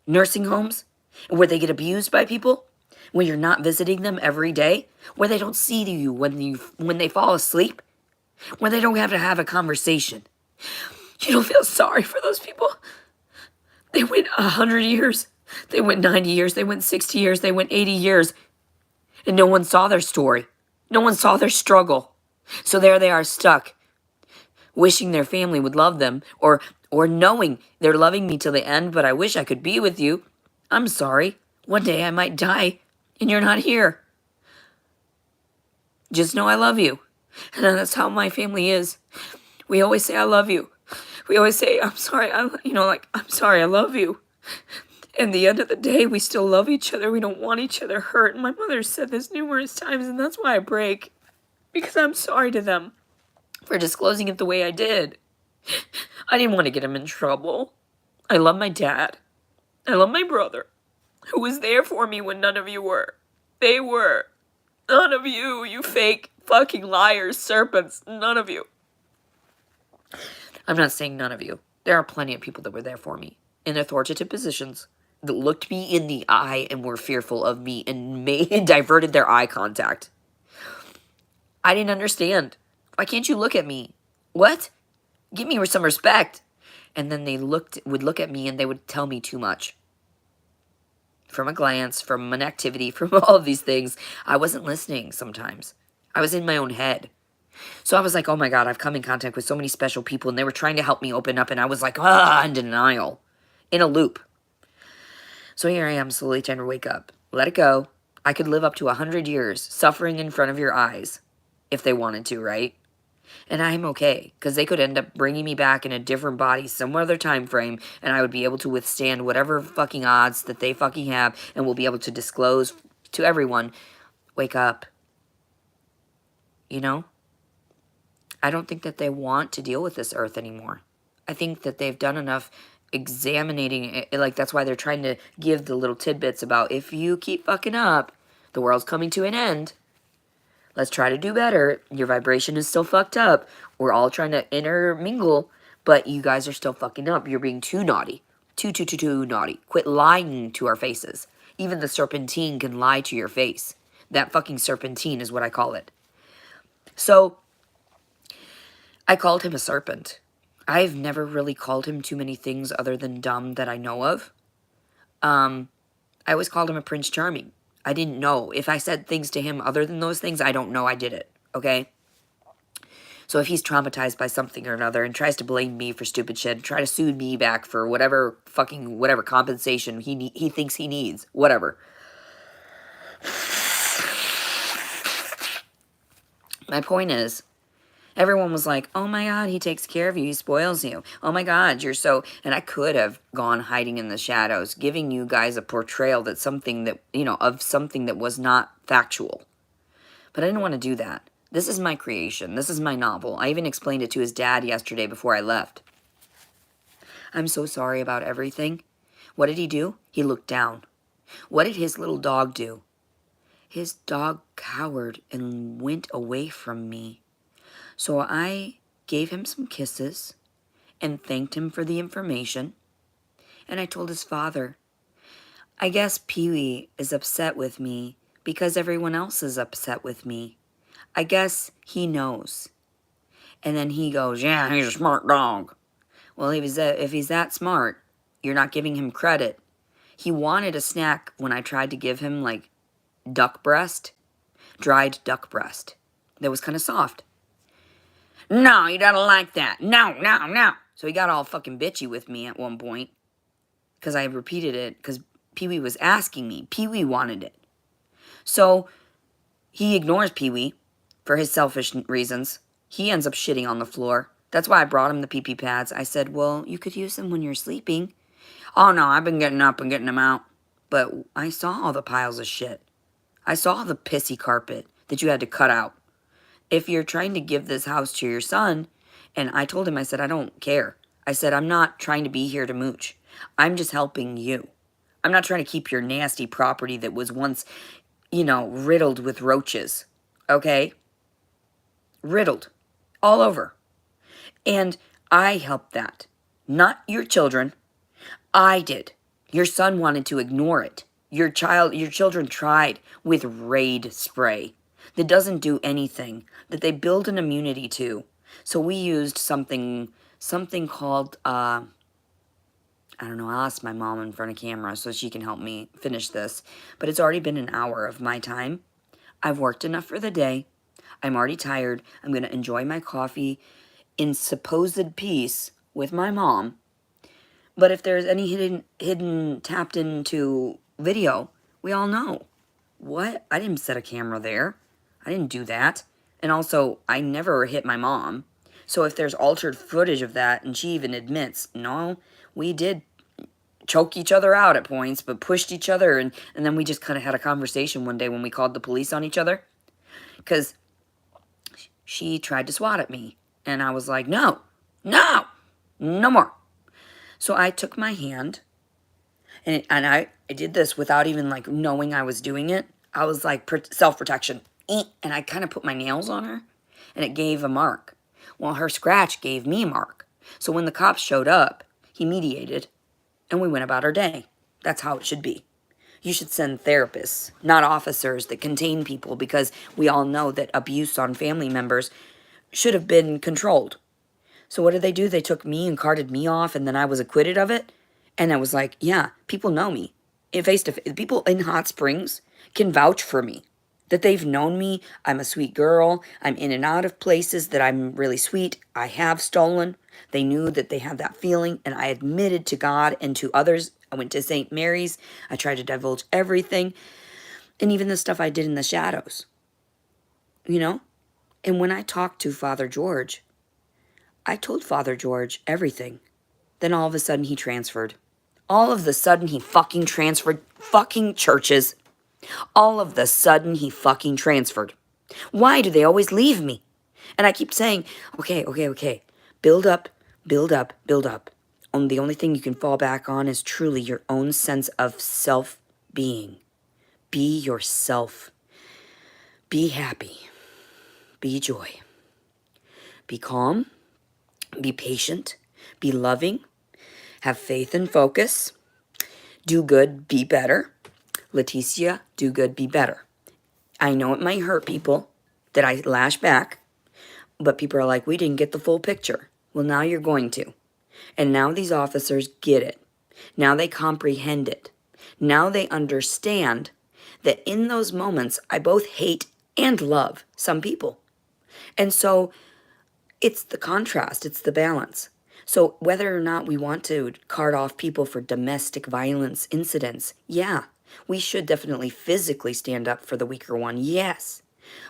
Nursing homes, where they get abused by people, when you're not visiting them every day, where they don't see you when they fall asleep, when they don't have to have a conversation. You don't feel sorry for those people? They went 100 years. They went 90 years. They went 60 years. They went 80 years. And no one saw their story. No one saw their struggle. So there they are stuck, wishing their family would love them, or knowing they're loving me till the end, but I wish I could be with you. I'm sorry. One day I might die, and you're not here. Just know I love you. And that's how my family is. We always say, I love you. We always say, I'm sorry. I'm sorry, I love you. And the end of the day, we still love each other. We don't want each other hurt. And my mother said this numerous times, and that's why I break. Because I'm sorry to them for disclosing it the way I did. I didn't want to get him in trouble. I love my dad. I love my brother, who was there for me when none of you were. They were. None of you, you fake fucking liars, serpents. None of you. I'm not saying none of you. There are plenty of people that were there for me in authoritative positions that looked me in the eye and were fearful of me and diverted their eye contact. I didn't understand. Why can't you look at me? What? Give me some respect. And then they would look at me and they would tell me too much. From a glance, from an activity, from all of these things. I wasn't listening sometimes. I was in my own head. So I was like, oh my God, I've come in contact with so many special people and they were trying to help me open up and I was like, in denial. In a loop. So here I am slowly trying to wake up. Let it go. I could live up to 100 years suffering in front of your eyes if they wanted to, right? And I'm okay, because they could end up bringing me back in a different body, some other time frame, and I would be able to withstand whatever fucking odds that they fucking have, and will be able to disclose to everyone, wake up. You know? I don't think that they want to deal with this earth anymore. I think that they've done enough examining it. Like, that's why they're trying to give the little tidbits about, if you keep fucking up, the world's coming to an end. Let's try to do better. Your vibration is still fucked up. We're all trying to intermingle, but you guys are still fucking up. You're being too naughty. Too naughty. Quit lying to our faces. Even the serpentine can lie to your face. That fucking serpentine is what I call it. So, I called him a serpent. I've never really called him too many things other than dumb that I know of. I always called him a Prince Charming. I didn't know. If I said things to him other than those things, I don't know I did it, okay? So if he's traumatized by something or another and tries to blame me for stupid shit, try to sue me back for whatever compensation he thinks he needs, whatever. My point is, everyone was like, oh my God, he takes care of you, he spoils you. Oh my God, you're so... And I could have gone hiding in the shadows, giving you guys a portrayal that something that, of something that was not factual. But I didn't want to do that. This is my creation. This is my novel. I even explained it to his dad yesterday before I left. I'm so sorry about everything. What did he do? He looked down. What did his little dog do? His dog cowered and went away from me. So I gave him some kisses and thanked him for the information. And I told his father, I guess Pee-wee is upset with me because everyone else is upset with me. I guess he knows. And then he goes, yeah, he's a smart dog. Well, if he's that smart, you're not giving him credit. He wanted a snack when I tried to give him, like, duck breast, dried duck breast. That was kind of soft. No, he doesn't like that. No, no, no. So he got all fucking bitchy with me at one point because I repeated it because Pee-wee was asking me. Pee-wee wanted it. So he ignores Pee-wee for his selfish reasons. He ends up shitting on the floor. That's why I brought him the pee-pee pads. I said, well, you could use them when you're sleeping. Oh, no, I've been getting up and getting them out. But I saw all the piles of shit. I saw the pissy carpet that you had to cut out. If you're trying to give this house to your son, and I told him, I said, I don't care. I said, I'm not trying to be here to mooch. I'm just helping you. I'm not trying to keep your nasty property that was once, riddled with roaches. Okay? Riddled. All over. And I helped that. Not your children. I did. Your son wanted to ignore it. Your children tried with Raid spray that doesn't do anything, that they build an immunity to. So we used something called, I don't know, I'll ask my mom in front of camera so she can help me finish this. But it's already been an hour of my time. I've worked enough for the day. I'm already tired. I'm going to enjoy my coffee in supposed peace with my mom. But if there's any hidden tapped into video, we all know. What? I didn't set a camera there. I didn't do that. And also, I never hit my mom. So if there's altered footage of that, and she even admits, no, we did choke each other out at points, but pushed each other, and then we just kind of had a conversation one day when we called the police on each other. Because she tried to swat at me. And I was like, no, no, no more. So I took my hand, and I did this without even, knowing I was doing it. I was like, self-protection. And I kind of put my nails on her, and it gave a mark. Well, her scratch gave me a mark. So when the cops showed up, he mediated, and we went about our day. That's how it should be. You should send therapists, not officers that contain people, because we all know that abuse on family members should have been controlled. So what did they do? They took me and carted me off, and then I was acquitted of it. And I was like, yeah, people know me. Face-to-face, people in Hot Springs can vouch for me. That they've known me. I'm a sweet girl. I'm in and out of places that I'm really sweet. I have stolen. They knew that they had that feeling, and I admitted to God and to others. I went to St. Mary's. I tried to divulge everything. And even the stuff I did in the shadows. And when I talked to Father George, I told Father George everything. Then all of a sudden he transferred. All of the sudden he fucking transferred. Fucking churches. All of the sudden he fucking transferred. Why do they always leave me? And I keep saying, okay. Build up, build up, build up. And the only thing you can fall back on is truly your own sense of self-being. Be yourself. Be happy. Be joy. Be calm. Be patient, be loving, have faith and focus, do good, be better. Leticia, do good, be better. I know it might hurt people that I lash back, but people are like, we didn't get the full picture. Well, now you're going to. And now these officers get it. Now they comprehend it. Now they understand that in those moments, I both hate and love some people. And so it's the contrast, it's the balance. So whether or not we want to cart off people for domestic violence incidents, yeah, we should definitely physically stand up for the weaker one, yes.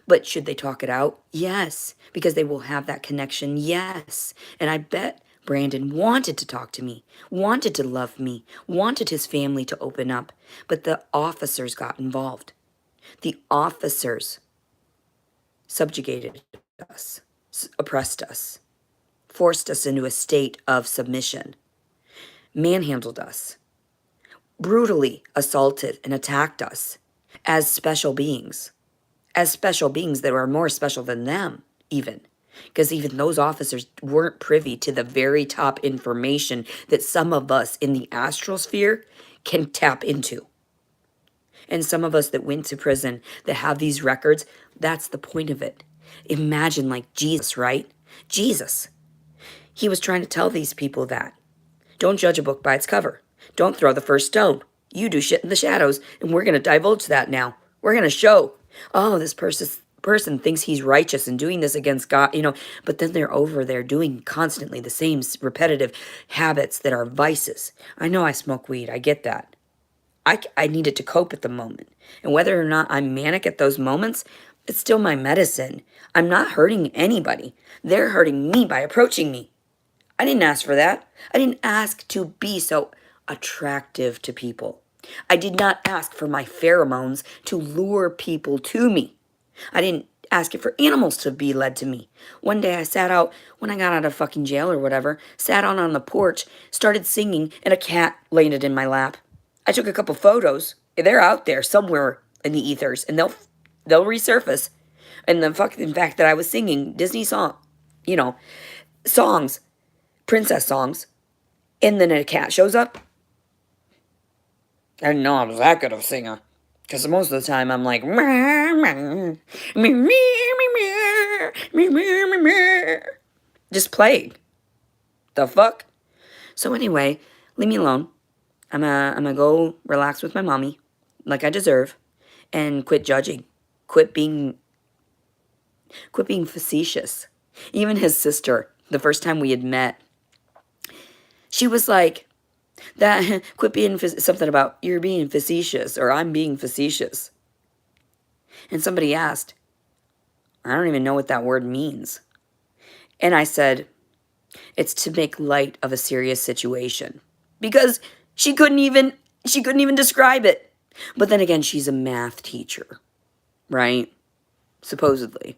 But should they talk it out? Yes, because they will have that connection, yes. And I bet Brandon wanted to talk to me, wanted to love me, wanted his family to open up, but the officers got involved. The officers subjugated us. Oppressed us, forced us into a state of submission, manhandled us, brutally assaulted and attacked us as special beings that are more special than them even. Because even those officers weren't privy to the very top information that some of us in the astral sphere can tap into. And some of us that went to prison that have these records, that's the point of it. Imagine like Jesus, right? Jesus. He was trying to tell these people that. Don't judge a book by its cover. Don't throw the first stone. You do shit in the shadows, and we're going to divulge that now. We're going to show, oh, this person person thinks he's righteous and doing this against God, but then they're over there doing constantly the same repetitive habits that are vices. I know I smoke weed. I get that. I need it to cope at the moment. And whether or not I'm manic at those moments, it's still my medicine. I'm not hurting anybody. They're hurting me by approaching me. I didn't ask for that. I didn't ask to be so attractive to people. I did not ask for my pheromones to lure people to me. I didn't ask it for animals to be led to me. One day I sat out, when I got out of fucking jail or whatever, sat on the porch, started singing, and a cat landed in my lap. I took a couple photos. They're out there somewhere in the ethers, and they'll resurface. And the fucking fact that I was singing Disney songs, princess songs, and then a cat shows up. I didn't know I was that good of a singer. Because most of the time I'm like, just playing. The fuck? So anyway, leave me alone. I'm gonna go relax with my mommy, like I deserve, and quit judging. Quit being facetious. Even his sister, the first time we had met, she was like, quit being something about you're being facetious or I'm being facetious. And somebody asked, I don't even know what that word means. And I said, it's to make light of a serious situation. Because she couldn't even describe it. But then again, she's a math teacher, right? Supposedly.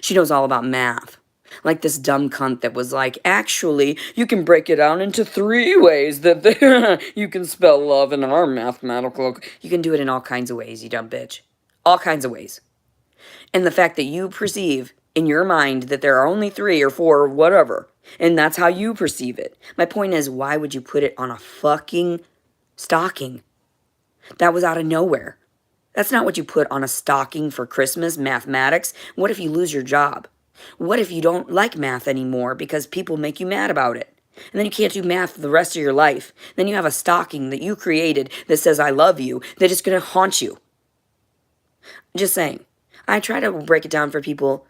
She knows all about math. Like this dumb cunt that was like, actually, you can break it down into 3 ways that you can spell love in our mathematical. You can do it in all kinds of ways, you dumb bitch. All kinds of ways. And the fact that you perceive in your mind that there are only 3 or 4 or whatever, and that's how you perceive it. My point is, why would you put it on a fucking stocking? That was out of nowhere. That's not what you put on a stocking for Christmas, mathematics. What if you lose your job? What if you don't like math anymore because people make you mad about it? And then you can't do math for the rest of your life. Then you have a stocking that you created that says, I love you, that is going to haunt you. Just saying. I try to break it down for people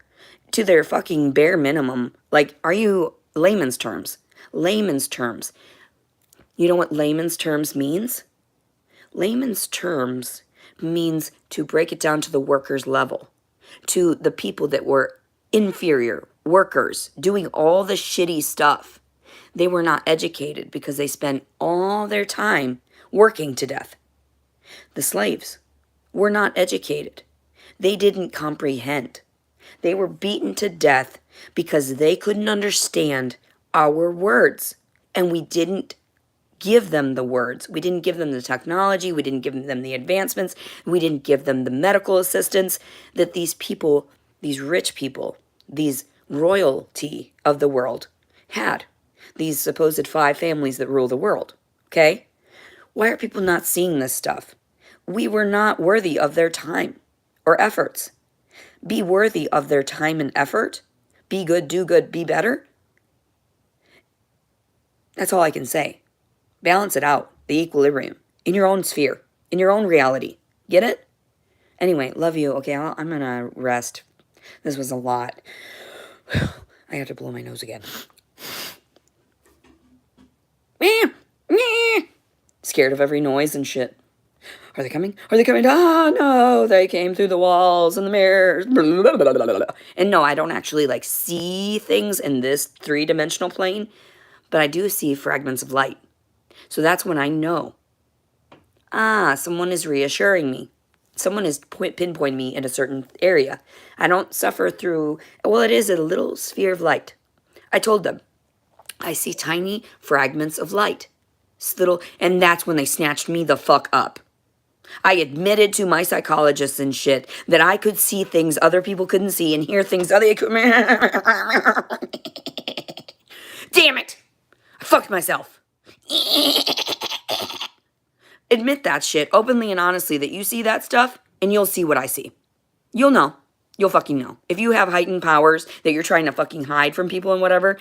to their fucking bare minimum. Like, are you layman's terms? Layman's terms. You know what layman's terms means? Layman's terms means to break it down to the worker's level. To the people that were inferior workers doing all the shitty stuff. They were not educated because they spent all their time working to death. The slaves were not educated. They didn't comprehend. They were beaten to death because they couldn't understand our words. And we didn't give them the words. We didn't give them the technology. We didn't give them the advancements. We didn't give them the medical assistance that these people, these rich people, these royalty of the world had. These supposed 5 families that rule the world. Okay? Why are people not seeing this stuff? We were not worthy of their time or efforts. Be worthy of their time and effort. Be good, do good, be better. That's all I can say. Balance it out, the equilibrium, in your own sphere, in your own reality. Get it? Anyway, love you. Okay, I'm going to rest. This was a lot. I have to blow my nose again. Scared of every noise and shit. Are they coming? Are they coming? Ah, no, they came through the walls and the mirrors. And no, I don't actually like see things in this 3-dimensional plane, but I do see fragments of light. So that's when I know, someone is reassuring me. Someone is pinpointing me in a certain area. I don't suffer through, well, it is a little sphere of light. I told them, I see tiny fragments of light. And that's when they snatched me the fuck up. I admitted to my psychologists and shit that I could see things other people couldn't see and hear things other people. Damn it! I fucked myself. Admit that shit openly and honestly that you see that stuff and you'll see what I see. You'll know. You'll fucking know. If you have heightened powers that you're trying to fucking hide from people and whatever,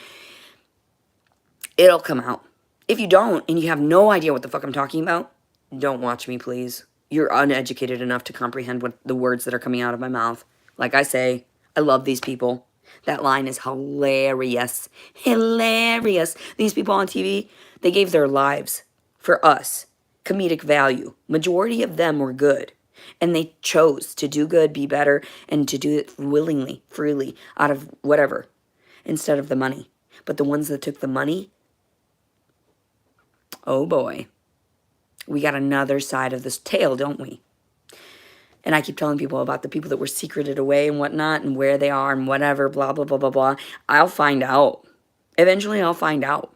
it'll come out. If you don't and you have no idea what the fuck I'm talking about, don't watch me, please. You're uneducated enough to comprehend what the words that are coming out of my mouth. Like I say, I love these people. That line is hilarious. Hilarious. These people on TV, they gave their lives for us. Comedic value. Majority of them were good. And they chose to do good, be better, and to do it willingly, freely, out of whatever, instead of the money. But the ones that took the money, oh boy, we got another side of this tale, don't we? And I keep telling people about the people that were secreted away and whatnot and where they are and whatever, blah, blah, blah, blah, blah. I'll find out. Eventually, I'll find out.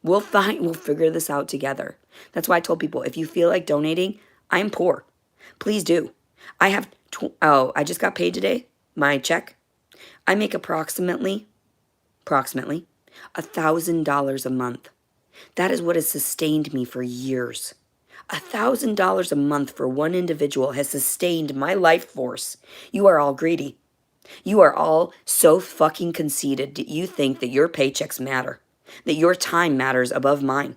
We'll figure this out together. That's why I told people, if you feel like donating, I'm poor. Please do. I have, I just got paid today, my check. I make approximately $1,000 a month. That is what has sustained me for years. $1,000 a month for one individual has sustained my life force. You are all greedy. You are all so fucking conceited that you think that your paychecks matter, that your time matters above mine,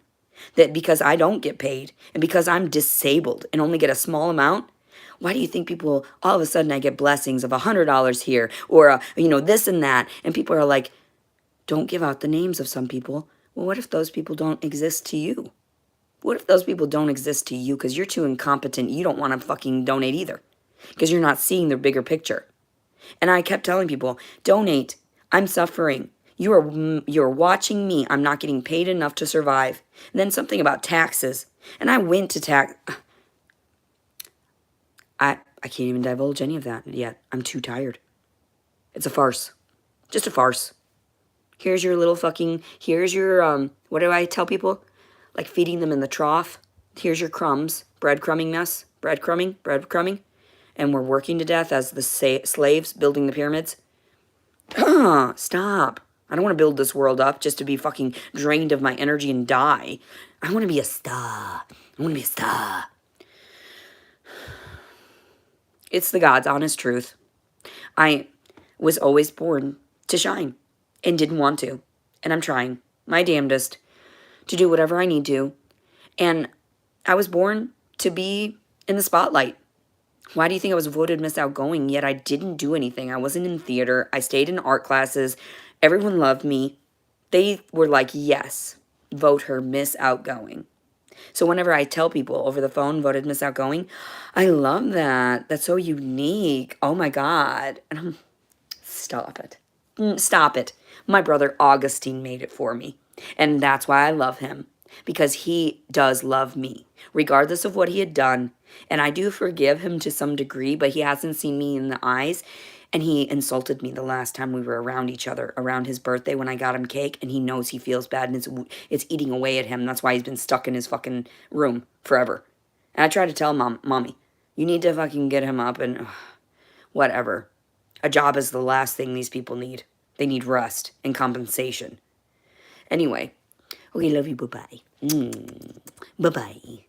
that because I don't get paid and because I'm disabled and only get a small amount, why do you think people, all of a sudden I get blessings of $100 here or, this and that, and people are like, don't give out the names of some people. Well, what if those people don't exist to you? What if those people don't exist to you because you're too incompetent, you don't want to fucking donate either because you're not seeing their bigger picture? And I kept telling people, donate. I'm suffering. You're watching me. I'm not getting paid enough to survive. And then something about taxes. And I went to tax. I can't even divulge any of that yet. I'm too tired. It's a farce. Just a farce. Here's your what do I tell people? Like feeding them in the trough. Here's your crumbs. Breadcrumbing mess. Breadcrumbing. And we're working to death as the slaves building the pyramids. Stop. I don't want to build this world up just to be fucking drained of my energy and die. I want to be a star. It's the God's honest truth. I was always born to shine and didn't want to. And I'm trying my damnedest to do whatever I need to. And I was born to be in the spotlight. Why do you think I was voted Miss Outgoing, yet I didn't do anything? I wasn't in theater. I stayed in art classes. Everyone loved me. They were like, yes, vote her Miss Outgoing. So whenever I tell people over the phone, voted Miss Outgoing, I love that. That's so unique. Oh my God. And stop it. Stop it. My brother Augustine made it for me. And that's why I love him. Because he does love me, regardless of what he had done. And I do forgive him to some degree, but he hasn't seen me in the eyes. And he insulted me the last time we were around each other, around his birthday when I got him cake. And he knows he feels bad and it's eating away at him. That's why he's been stuck in his fucking room forever. And I try to tell Mommy, you need to fucking get him up and whatever. A job is the last thing these people need. They need rest and compensation. Anyway. Okay, love you. Bye-bye. Bye-bye.